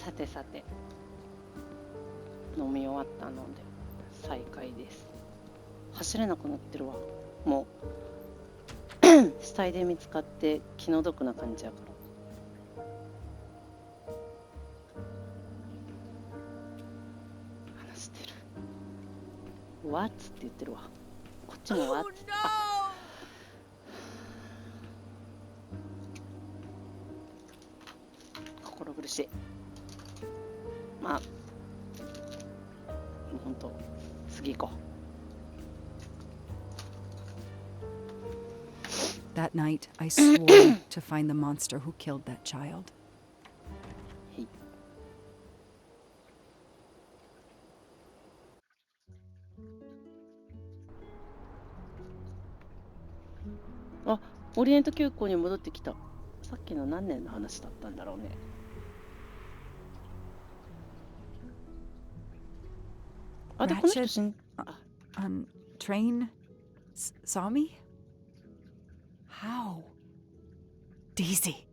さてさて、飲み終わったので再開です。走れなくなってるわ。もう死体で見つかって気の毒な感じやから。話してる。What? って言ってるわ。こっちも What? 心苦しい。まあ、本当次行こう。That night, I swore to find the monster who killed that child. Ah, オリエント急行に戻ってきた。さっきの何年の話だったんだろうね。あ、でこの人on train saw me? How? Daisy.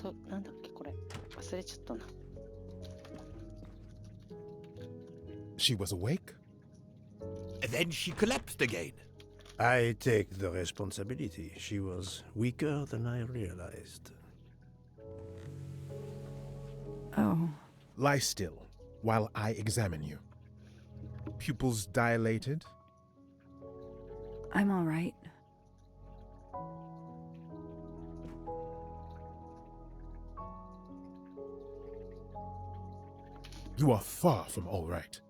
と、なんだっけこれ。忘れちゃったな。She was awake? And then she collapsed again. I take the responsibility. She was weaker than I realized. Oh. Lie still while I examine you. Pupils dilated? I'm all right. You are far from all right.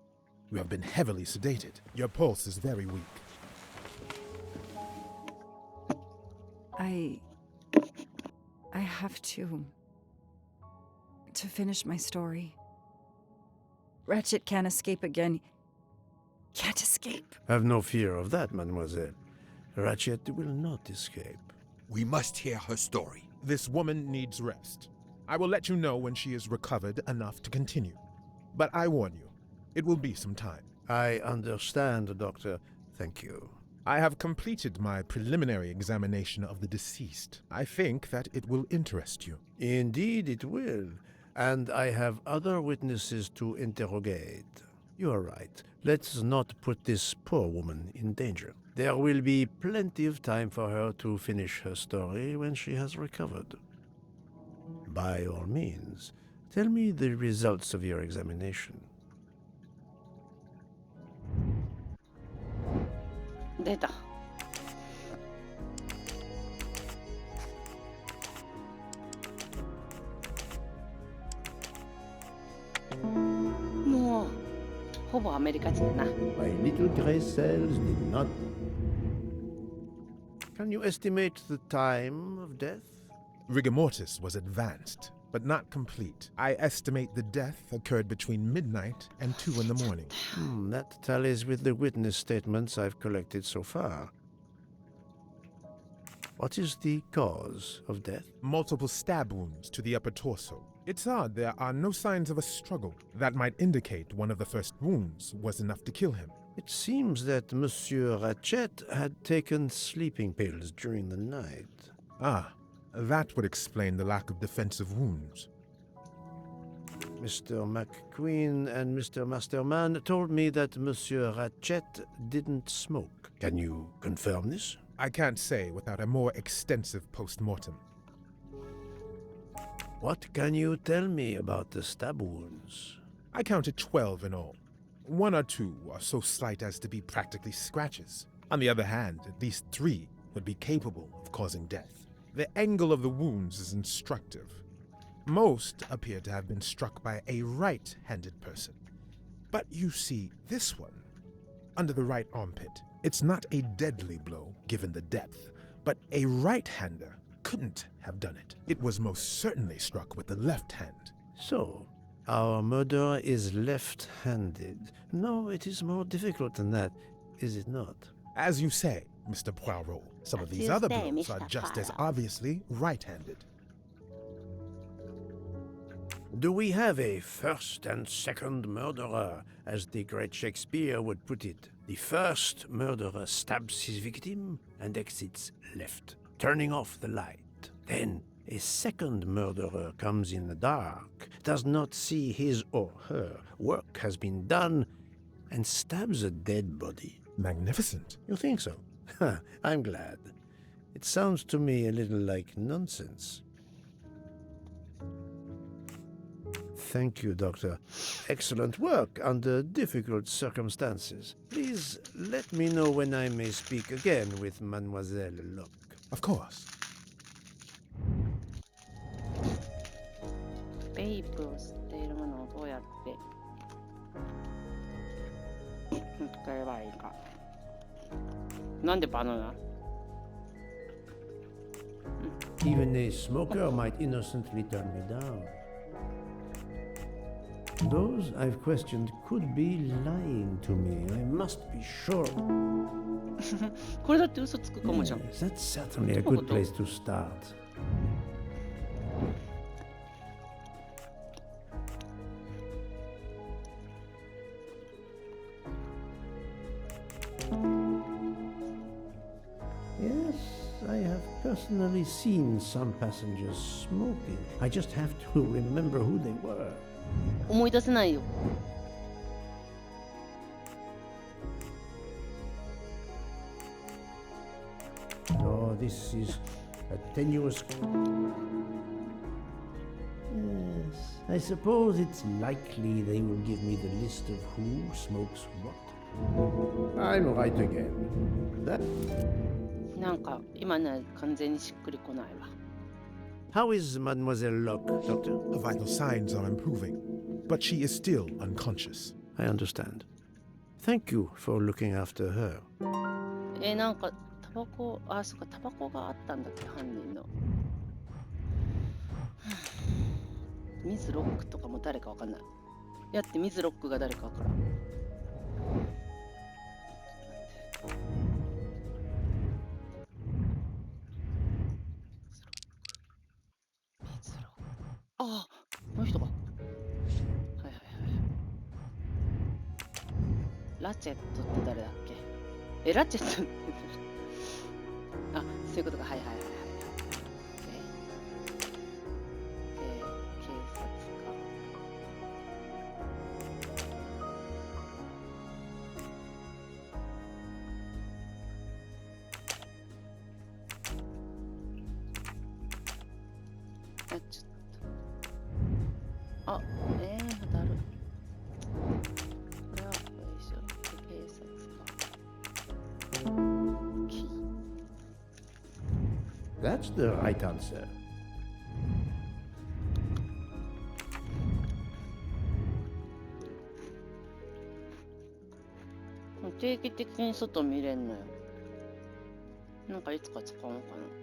You have been heavily sedated. Your pulse is very weak. I have to finish my story. Ratchet can't escape again. Can't escape. Have no fear of that, mademoiselle. Ratchet will not escape. We must hear her story. This woman needs rest. I will let you know when she is recovered enough to continue. But I warn you, it will be some time. I understand, Doctor. Thank you. I have completed my preliminary examination of the deceased. I think that it will interest you. Indeed it will. And I have other witnesses to interrogate. You are right. Let's not put this poor woman in danger. There will be plenty of time for her to finish her story when she has recovered. By all means, tell me the results of your examination. 出た。もうほぼアメリカ人だな。My little gray cells did not. Can you estimate the time of death? Rigor mortis was advanced, but not complete. I estimate the death occurred between midnight and 2 in the morning. That tallies with the witness statements I've collected so far. What is the cause of death? Multiple stab wounds to the upper torso. It's odd there are no signs of a struggle. That might indicate one of the first wounds was enough to kill him. It seems that Monsieur Ratchet had taken sleeping pills during the night. Ah, that would explain the lack of defensive wounds. Mr. McQueen and Mr. Masterman told me that Monsieur Ratchet didn't smoke. Can you confirm this? I can't say without a more extensive post-mortem. What can you tell me about the stab wounds? I counted 12 in all. 1 or 2 are so slight as to be practically scratches. On the other hand, at least 3 would be capable of causing death. The angle of the wounds is instructive. Most appear to have been struck by a right-handed person. But you see, this one, under the right armpit, it's not a deadly blow given the depth, but a right-hander couldn't have done it. It was most certainly struck with the left hand. So, our murderer is left-handed. No, it is more difficult than that, is it not? As you say, Mr. Poirot, some of these other blows are just as obviously right-handed. Do we have a first and second murderer, as the great Shakespeare would put it? The first murderer stabs his victim and exits left, turning off the light. Then, A second murderer comes in the dark, does not see his or her work has been done, and stabs a dead body. Magnificent. You think so? I'm glad. It sounds to me a little like nonsense. Thank you, Doctor. Excellent work under difficult circumstances. Please let me know when I may speak again with Mademoiselle Locke. Of course. ベイプを吸っているものをどうやって使えばいいか。なんでバナナ？ Even a smoker might innocently turn me down. Those I've questioned could be lying to me. I must be sure. これだって嘘つくかもじゃん。 Yes, that's certainly a good place to start. Yes, I have personally seen some passengers smoking. I just have to remember who they were. 思い出せないよ。 Oh, this is a tenuous. Yes, I suppose it's likely they will give me the list of who smokes what. I'm right again. That. なんか今ね完全にしっくりこないわ。 How is Mademoiselle Locke, Doctor? The vital signs are improving, but she is still unconscious. I understand. Thank you for looking after her. なんかタバコ、あ、そっか、タバコがあったんだっけ、犯人の。ミズロックとかも誰かわかんない。やってミズロックが誰かわからん。ああ、この人が。はいはいはい。ラチェットって誰だっけ？ラチェットって誰？あ、そういうことか。はいはいはいはい。警察か。あ、ちょっと。あ、だる。これは、警察か。That's the right answer. 定期的に外見れんのよ。なんかいつか使うのかな。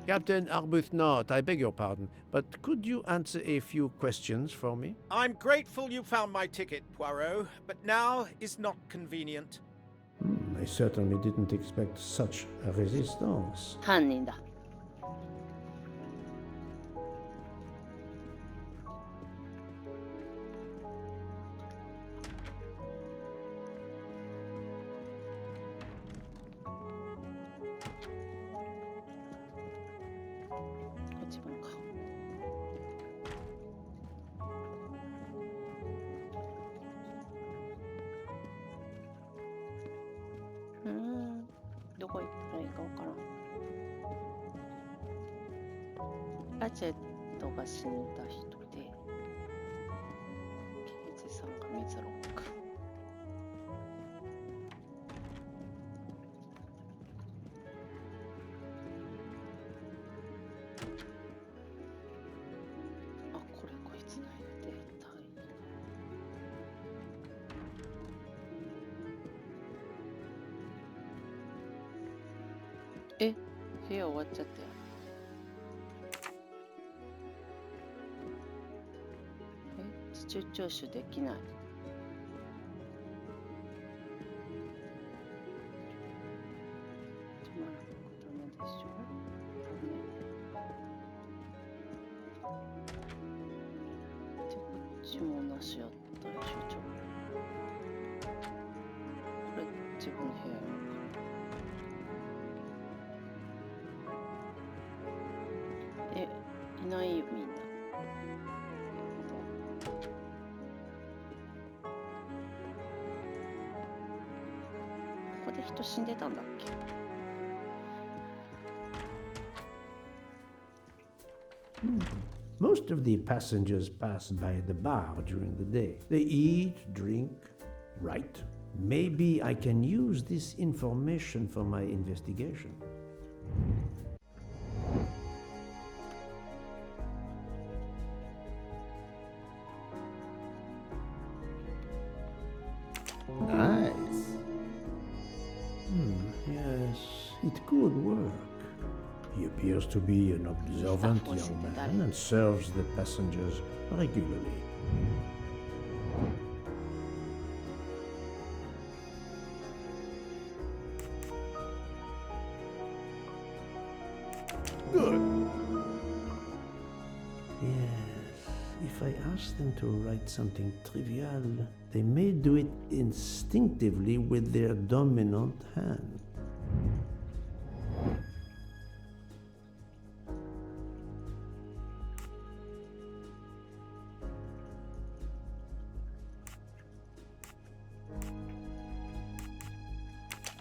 Captain Arbuthnot, I beg your pardon, but could you answer a few questions for me? I'm grateful you found my ticket, Poirot, but now is not convenient. I certainly didn't expect such a resistance. 犯人だ。自分か。どこ行ったらいいかわからん。ラチェットが死んだ人で、刑事さんが水ロック。あ、これこいつのデータ。部屋終わっちゃったよ。地中聴取できない。つまらんことねでしょ。で、こっちもなしやったでしょ。これ自分の部屋やろうから。いないよみんな。ここで人死んでたんだっけ。Most of the passengers pass by the bar during the day. They eat, drink, write. Maybe I can use this information for my investigation. Nice. Yes, it could work. He appears to be an observant young man and serves the passengers regularly. Good. Yes, if I ask them to write something trivial, they may do it instinctively with their dominant hand.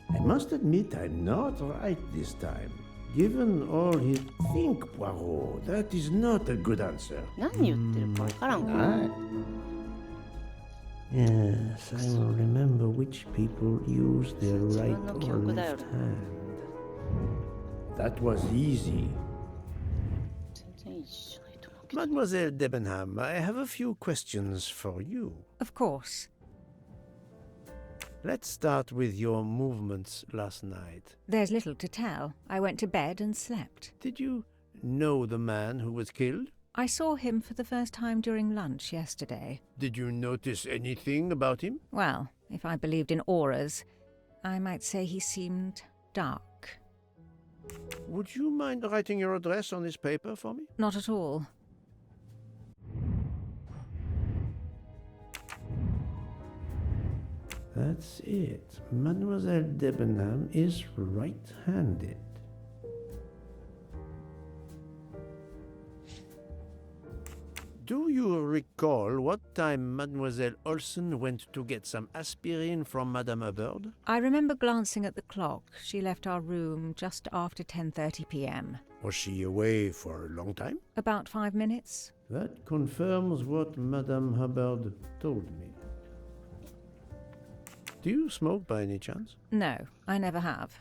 I must admit I'm not right this time. Given all his think, Poirot, that is not a good answer. 何言ってるかわからんか。 Yes, I will remember which people use their right or left hand. That was easy. 全然いいじゃないと思うけど。 Mademoiselle Debenham, I have a few questions for you. Of course. Let's start with your movements last night. There's little to tell. I went to bed and slept. Did you know the man who was killed? I saw him for the first time during lunch yesterday. Did you notice anything about him? Well, if I believed in auras, I might say he seemed dark. Would you mind writing your address on this paper for me? Not at all. That's it. Mademoiselle Debenham is right-handed. Do you recall what time Mademoiselle Olsen went to get some aspirin from Madame Hubbard? I remember glancing at the clock. She left our room just after 10:30 p.m. Was she away for a long time? About 5 minutes. That confirms what Madame Hubbard told me. Do you smoke by any chance? No, I never have.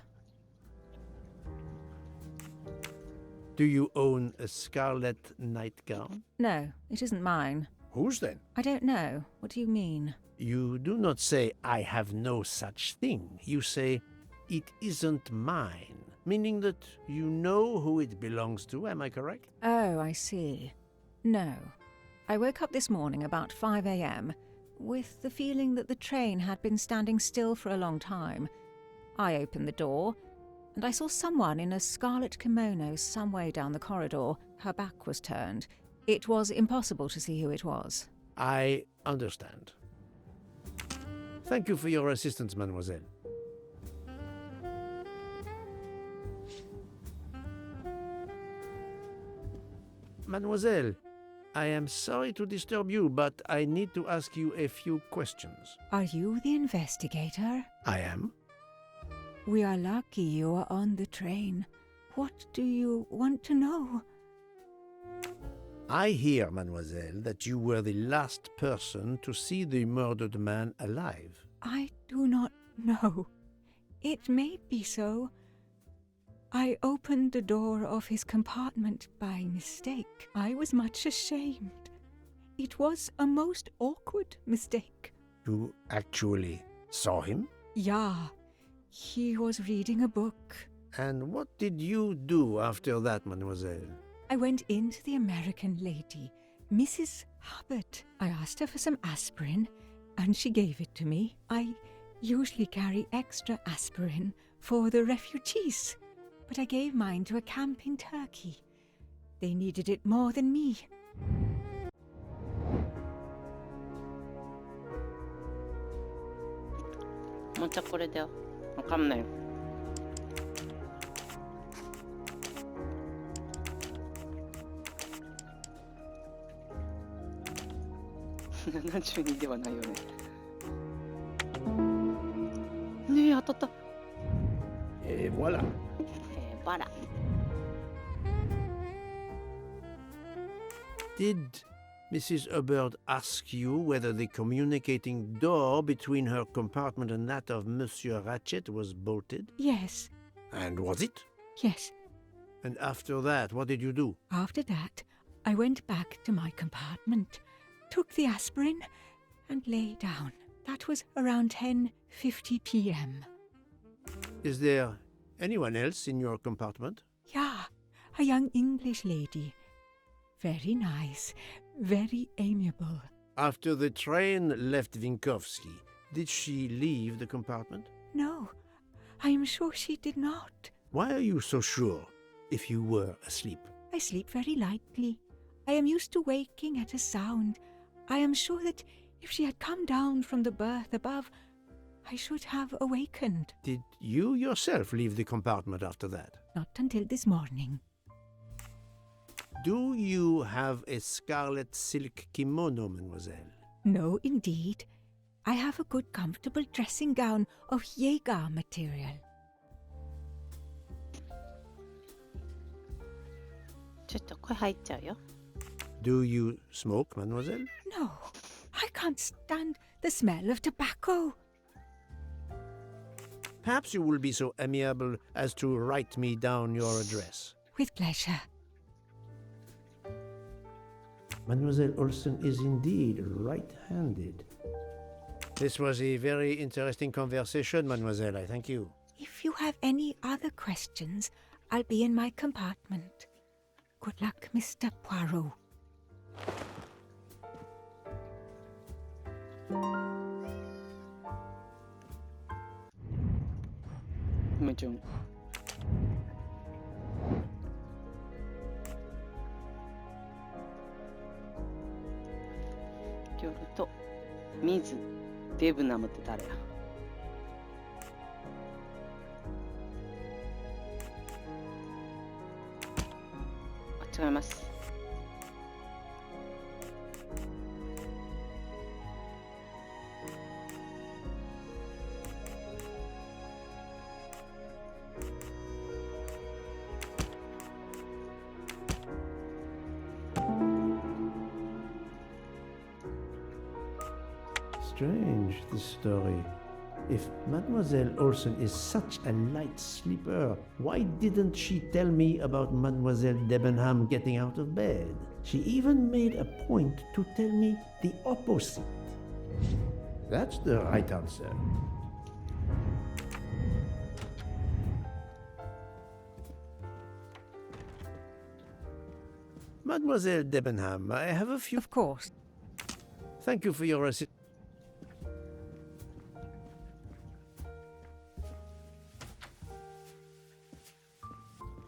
Do you own a scarlet nightgown? No, it isn't mine. Whose then? I don't know. What do you mean? You do not say, I have no such thing. You say, it isn't mine, meaning that you know who it belongs to, am I correct? Oh, I see. No. I woke up this morning about 5 a.m. with the feeling that the train had been standing still for a long time. I opened the door, and I saw someone in a scarlet kimono some way down the corridor. Her back was turned. It was impossible to see who it was. I understand. Thank you for your assistance, mademoiselle. Mademoiselle, I am sorry to disturb you, but I need to ask you a few questions. Are you the investigator? I am. We are lucky you are on the train. What do you want to know? I hear, mademoiselle, that you were the last person to see the murdered man alive. I do not know. It may be so. I opened the door of his compartment by mistake. I was much ashamed. It was a most awkward mistake. You actually saw him? Yeah, he was reading a book. And what did you do after that, mademoiselle? I went into the American lady, Mrs. Hubbard. I asked her for some aspirin, and she gave it to me. I usually carry extra aspirin for the refugees, but I gave mine to a camp in Turkey. They needed it more than me. またこれだよ。わかんないよ。72ではないよね。ねえ、当たった。Et voilà. バラ。 Did Mrs. Hubbard ask you whether the communicating door between her compartment and that of Monsieur Ratchet was bolted? Yes, And was it? yes. And after that, what did you do? After that, I went back to my compartment, took the aspirin, and lay down. That was around 10:50 p.m. Is there anyone else in your compartment? Yeah, a young English lady. Very nice, very amiable. After the train left Vinkovsky, did she leave the compartment? No, I am sure she did not. Why are you so sure if you were asleep? I sleep very lightly. I am used to waking at a sound. I am sure that if she had come down from the berth above, I should have awakened. Did you yourself leave the compartment after that? Not until this morning. Do you have a scarlet silk kimono, mademoiselle? No, indeed. I have a good, comfortable dressing gown of Jaeger material. ちょっと声入っちゃうよ。 Do you smoke, mademoiselle? No, I can't stand the smell of tobacco. Perhaps you will be so amiable as to write me down your address. With pleasure. Mademoiselle Olsen is indeed right-handed. This was a very interesting conversation, mademoiselle. I thank you. If you have any other questions, I'll be in my compartment. Good luck, Mr. Poirot. 夢中。よると、ミズ・デブナムって誰や。あ、違います。Strange, this story. If Mademoiselle Olsen is such a light sleeper, why didn't she tell me about Mademoiselle Debenham getting out of bed? She even made a point to tell me the opposite. That's the right answer. Mademoiselle Debenham, I have a few... Of course. Thank you for your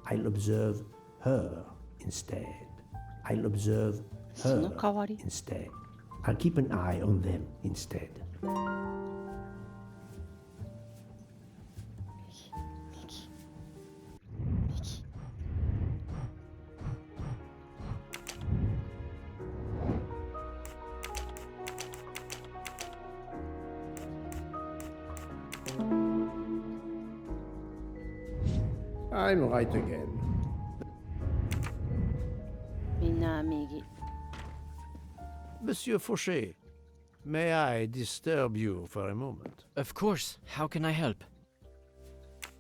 I'll observe her instead. I'll observe その her 代わり instead. I'll keep an eye on them instead. 'I'm right again. みんな右。 Monsieur Fauché, may I disturb you for a moment? Of course. How can I help?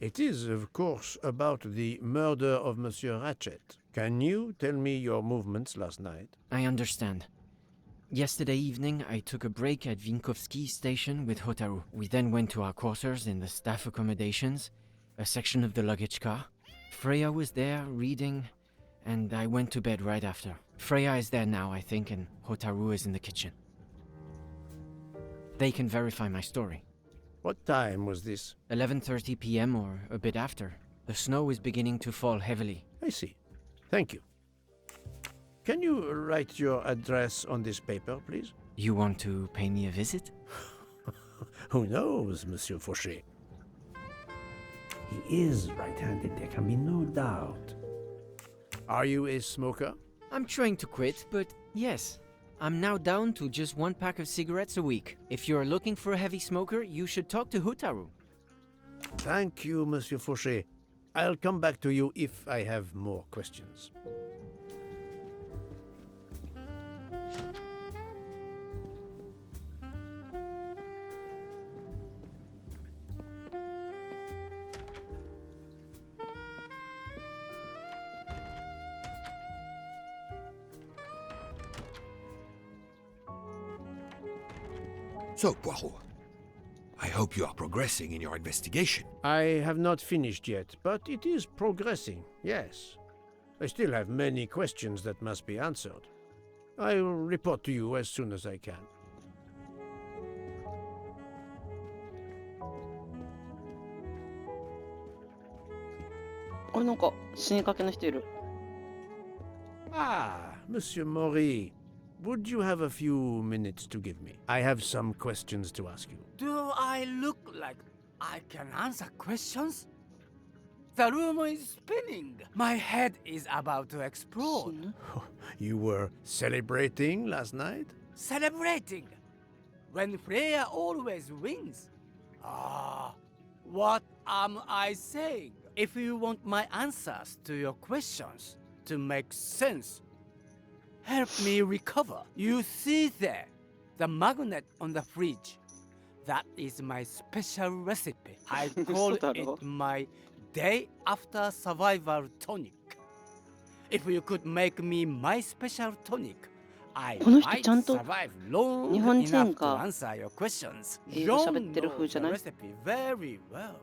It is, of course, about the murder of Monsieur Ratchet. Can you tell me your movements last night? I understand. Yesterday evening, I took a break at Vinkovsky station with Hotaru. We then went to our quarters in the staff accommodations, a section of the luggage car. Freya was there, reading, and I went to bed right after. Freya is there now, I think, and Hotaru is in the kitchen. They can verify my story. What time was this? 11:30 p.m. or a bit after. The snow is beginning to fall heavily. I see. Thank you. Can you write your address on this paper, please? You want to pay me a visit? Who knows, Monsieur Fauché? He is right-handed, there can be no doubt. Are you a smoker? I'm trying to quit, but yes. I'm now down to just 1 pack of cigarettes a week. If you're looking for a heavy smoker, you should talk to Hotaru. Thank you, Monsieur Fauché. I'll come back to you if I have more questions. So, Poirot, I hope you are progressing in your investigation. I have not finished yet, but it is progressing, yes. I still have many questions that must be answered. I'll report to you as soon as I can. Ah, Monsieur Maury. Would you have a few minutes to give me? I have some questions to ask you. Do I look like I can answer questions? The room is spinning. My head is about to explode. You were celebrating last night? Celebrating when Freya always wins. Ah, what am I saying? If you want my answers to your questions to make sense, help me recover. You see there, the magnet on the fridge. That is my special recipe. I call it my day after survival tonic. If you could make me my special tonic, I この人 might ちゃんと survive long 日本人 enough to か answer your questions. 英語 John 喋ってる風 knows じゃ the ない？ recipe very well.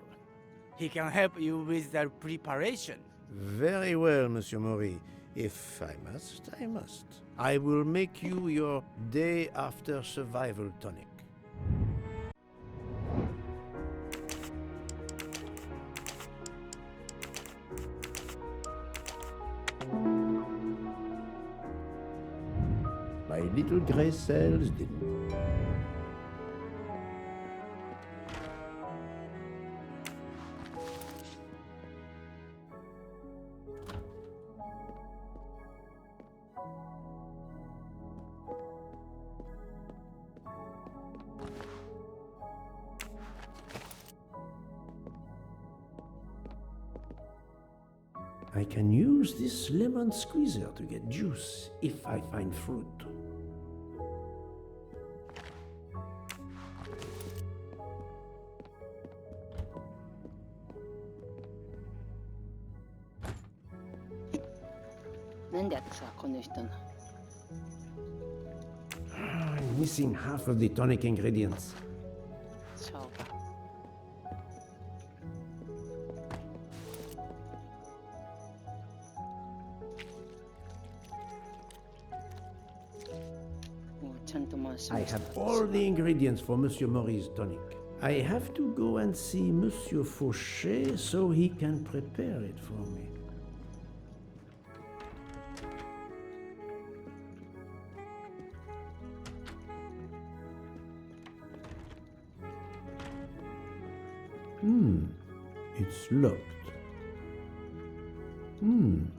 He can help you with the preparation. Very well, Monsieur Maury. If I must, I must. I will make you your day after survival tonic. My little gray cells didn't. I can use this lemon squeezer to get juice if I find fruit. I'm missing half of the tonic ingredients. しょうが。もうちゃんと回し I ました。 have all the ingredients for Monsieur Maury's tonic. I have to go and see Monsieur Fauché so he can prepare it for me. It's locked. Hmm.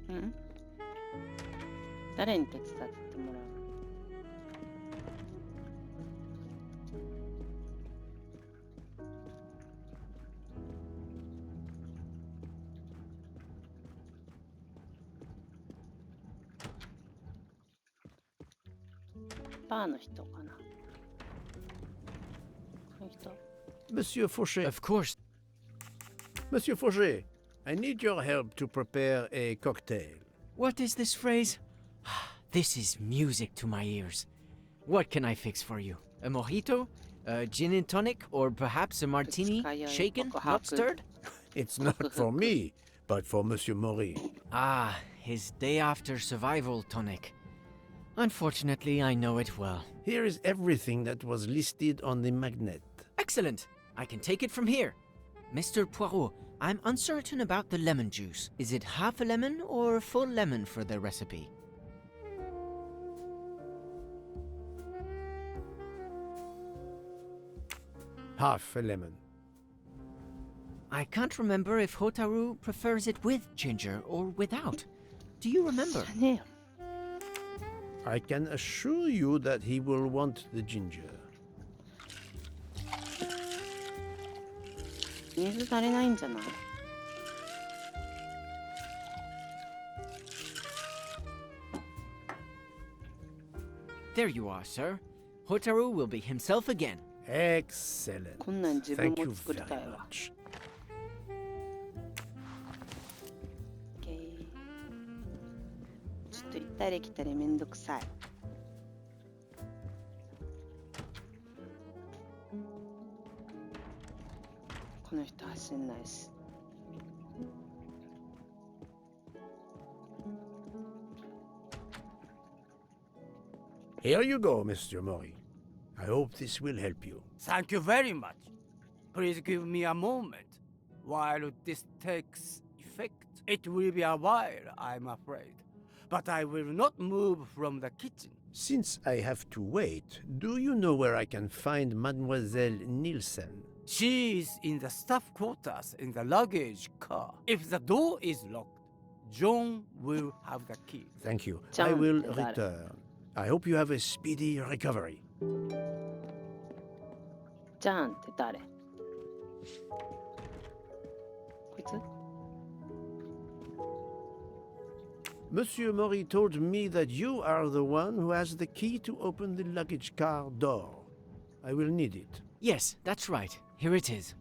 うん誰に手伝ってもらう？バーの人かな。この人。 Monsieur Fauché. Of course. Monsieur Fauché, I need your help to prepare a cocktail. What is this phrase? This is music to my ears. What can I fix for you? A mojito? A gin and tonic? Or perhaps a martini? Shaken? Not stirred? It's not for me, but for Monsieur Maury. Ah, his day after survival tonic. Unfortunately, I know it well. Here is everything that was listed on the magnet. Excellent! I can take it from here. Mr. Poirot, I'm uncertain about the lemon juice. Is it half a lemon or a full lemon for the recipe? Half a lemon. I can't remember if Hotaru prefers it with ginger or without. Do you remember? 知らねえよ。 I can assure you that he will want the ginger. 水足りないんじゃない？ There you are, sir. Hotaru will be himself again. Excellent. こんなん自分 Thank you も作り very たいわ。 much. OK ちょっと行ったり来たりめんどくさい。この人走んないし。Here you go, Mr. Mori. I hope this will help you. Thank you very much. Please give me a moment. While this takes effect, it will be a while, I'm afraid. But I will not move from the kitchen. Since I have to wait, do you know where I can find Mademoiselle Nielsen? She is in the staff quarters in the luggage car. If the door is locked, John will have the key. Thank you. I John, will got it. return. I hope you have a speedy recovery. じゃんって誰？こいつ？ Monsieur Mori told me that you are the one who has the key to open the luggage car door. I will need it. Yes, that's right. Here it is.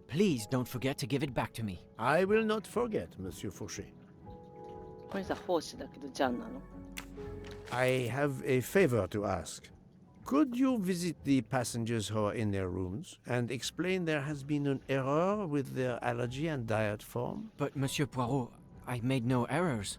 Please don't forget to give it back to me. I will not forget, Monsieur Fauché. これさ、奉仕だけど、ジャンなの？ I have a favor to ask. Could you visit the passengers who are in their rooms and explain there has been an error with their allergy and diet form? But, Monsieur Poirot, I made no errors.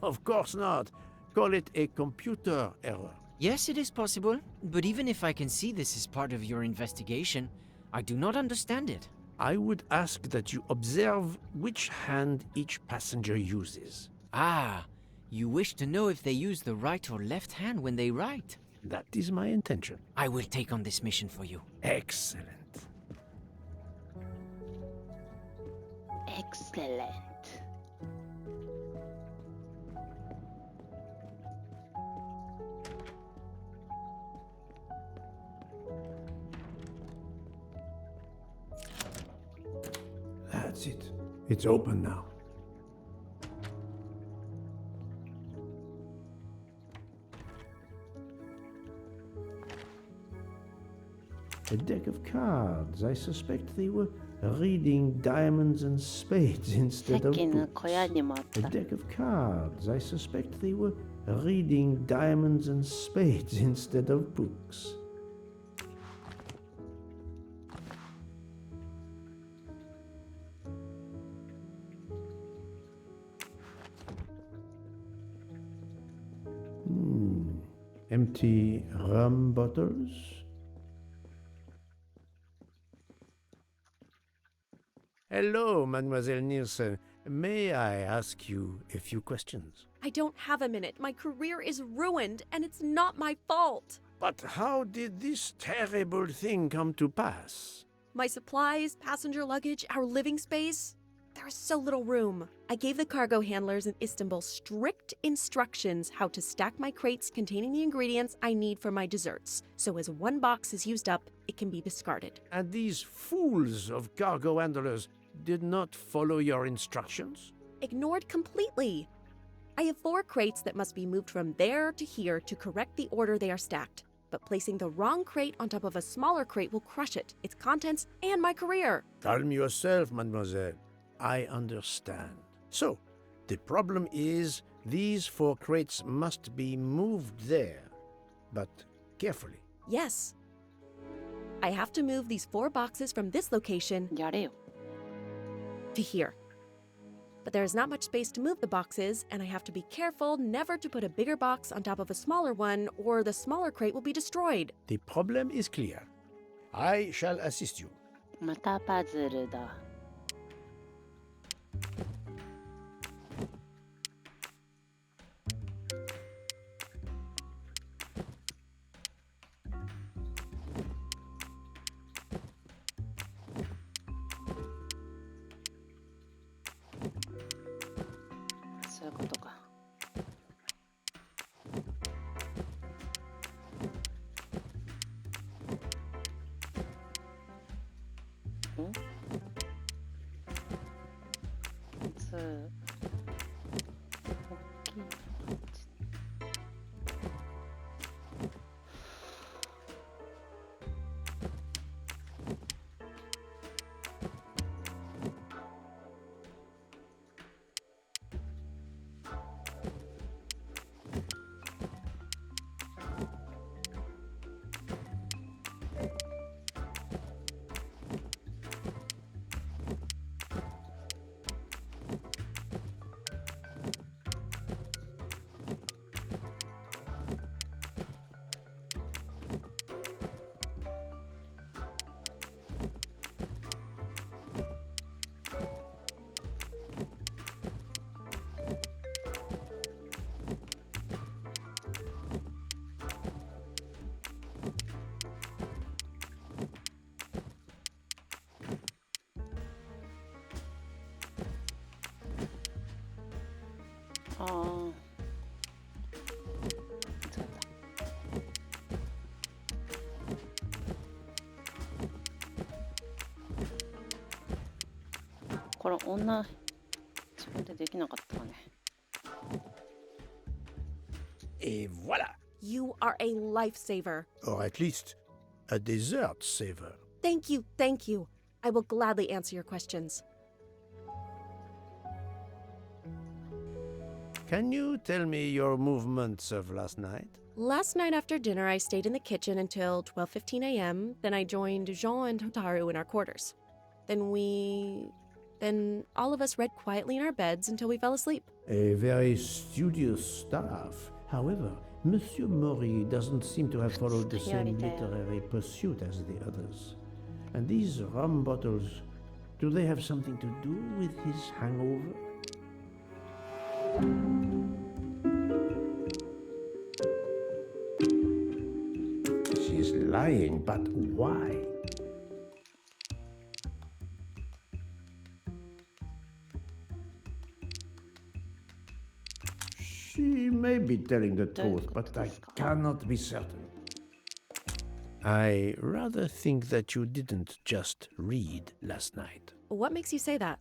Of course not. Call it a computer error. Yes, it is possible, but even if I can see this is part of your investigation, I do not understand it. I would ask that you observe which hand each passenger uses. Ah, you wish to know if they use the right or left hand when they write. That is my intention. I will take on this mission for you. Excellent. Excellent. That's it. It's open now. A deck of cards. I suspect they were reading diamonds and spades さ instead っ of きの books. 小屋にもあっ A た。 deck of cards. I suspect they were reading diamonds and spades instead of books. Empty rum bottles. Hello, Mademoiselle Nielsen. May I ask you a few questions? I don't have a minute. My career is ruined, and it's not my fault. But how did this terrible thing come to pass? My supplies, passenger luggage, our living space. There is so little room. I gave the cargo handlers in Istanbul strict instructions how to stack my crates containing the ingredients I need for my desserts. So as one box is used up, it can be discarded. And these fools of cargo handlers did not follow your instructions? Ignored completely. I have 4 crates that must be moved from there to here to correct the order they are stacked. But placing the wrong crate on top of a smaller crate will crush it, its contents, and my career. Calm yourself, mademoiselle. I understand. So, the problem is these 4 crates must be moved there, but carefully. Yes. I have to move these 4 boxes from this location やれよ。 to here. But there is not much space to move the boxes, and I have to be careful never to put a bigger box on top of a smaller one, or the smaller crate will be destroyed. The problem is clear. I shall assist you. またパズルだ。これ女自分でできなかったかね。 Et voilà! You are a lifesaver. Or at least, a dessert saver. Thank you, thank you. I will gladly answer your questions. Can you tell me your movements of last night? Last night after dinner, I stayed in the kitchen until 12:15 a.m. Then I joined Jean and Hotaru in our quarters. Then all of us read quietly in our beds until we fell asleep. A very studious staff. However, Monsieur Mori doesn't seem to have followed the same literary pursuit as the others. And these rum bottles, do they have something to do with his hangover? She's lying, but why? She may be telling the truth, but I cannot be certain. I rather think that you didn't just read last night. What makes you say that?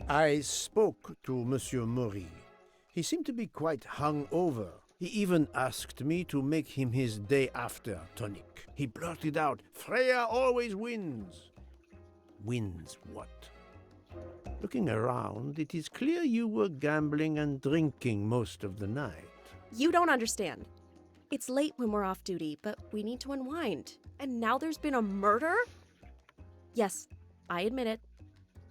I spoke to Monsieur Mori. He seemed to be quite hungover. He even asked me to make him his day after tonic. He blurted out, "Freya always wins." Wins what? Looking around, it is clear you were gambling and drinking most of the night. You don't understand. It's late when we're off duty, but we need to unwind. And now there's been a murder? Yes, I admit it.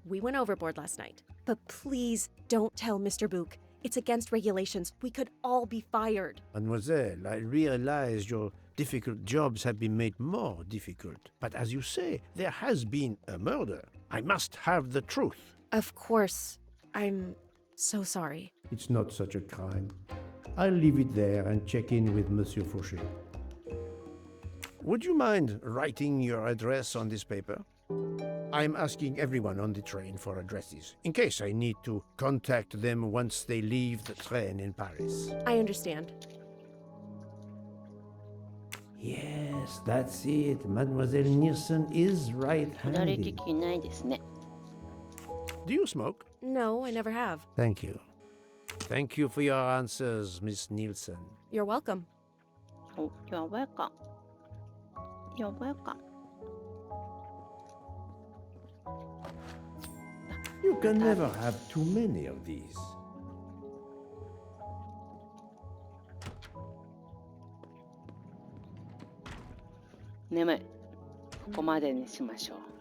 We went overboard last night. But please don't tell Mr. Book. It's against regulations. We could all be fired. Mademoiselle, I realize your difficult jobs have been made more difficult. But as you say, there has been a murder. I must have the truth. Of course. I'm so sorry. It's not such a crime. I'll leave it there and check in with Monsieur Fauché. Would you mind writing your address on this paper? I'm asking everyone on the train for addresses, in case I need to contact them once they leave the train in Paris. I understand. Yes, that's it. Mademoiselle Nielsen is 左利 right-handed. きないですね。 Do you smoke? No, I never have. Thank you. Thank you for your answers, Miss Nielsen. You're welcome. Oh, you're welcome. You're welcome. You can never have too many of these. 眠い。ここまでにしましょう。